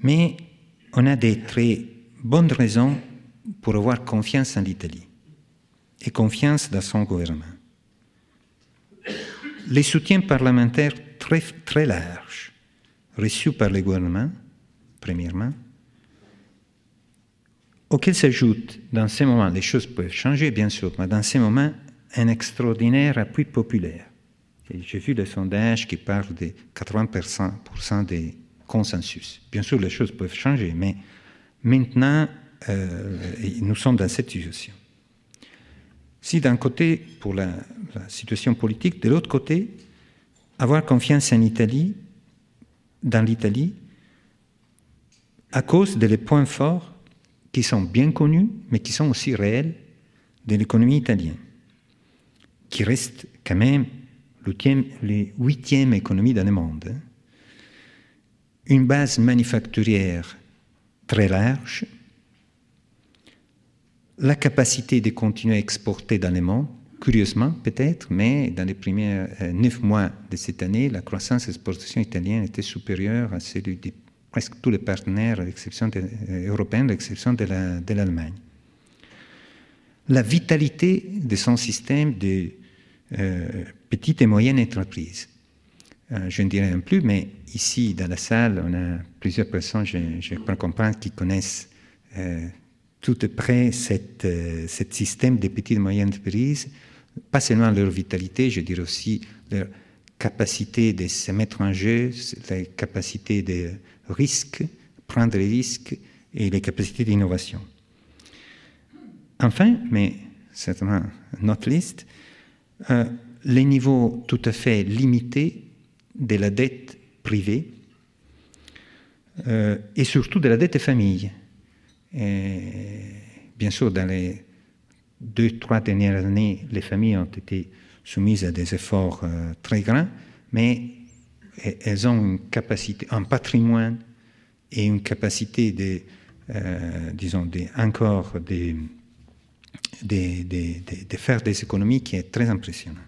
Mais on a des très bonnes raisons pour avoir confiance en l'Italie et confiance dans son gouvernement. Les soutiens parlementaires très, très larges reçus par le gouvernement, premièrement, auxquels s'ajoute, dans ces moments, les choses peuvent changer bien sûr, mais dans ces moments, un extraordinaire appui populaire. J'ai vu le sondage qui parle de 80% des consensus. Bien sûr, les choses peuvent changer, mais maintenant, nous sommes dans cette situation. Si d'un côté, pour la situation politique, de l'autre côté, avoir confiance en Italie, dans l'Italie, à cause des points forts qui sont bien connus, mais qui sont aussi réels de l'économie italienne, qui reste quand même la 8e économie dans le monde. Une base manufacturière très large, la capacité de continuer à exporter dans le monde, curieusement peut-être, mais dans les premiers 9 mois de cette année, la croissance des exportations italiennes était supérieure à celle de presque tous les partenaires européens, à l'exception de l'Allemagne. La vitalité de son système de petites et moyennes entreprises. Je ne dirai un plus, mais ici, dans la salle, on a plusieurs personnes, je peux comprendre, qui connaissent tout de près ce système des petites et moyennes entreprises, pas seulement leur vitalité, je dirais aussi leur capacité de se mettre en jeu, la capacité de risque, prendre des risques et les capacités d'innovation. Enfin, mais certainement notre liste, les niveaux tout à fait limités de la dette privée et surtout de la dette des familles. Bien sûr, dans les 2-3 dernières années, les familles ont été soumises à des efforts très grands, mais elles ont une capacité, un patrimoine et une capacité de faire des économies qui est très impressionnante.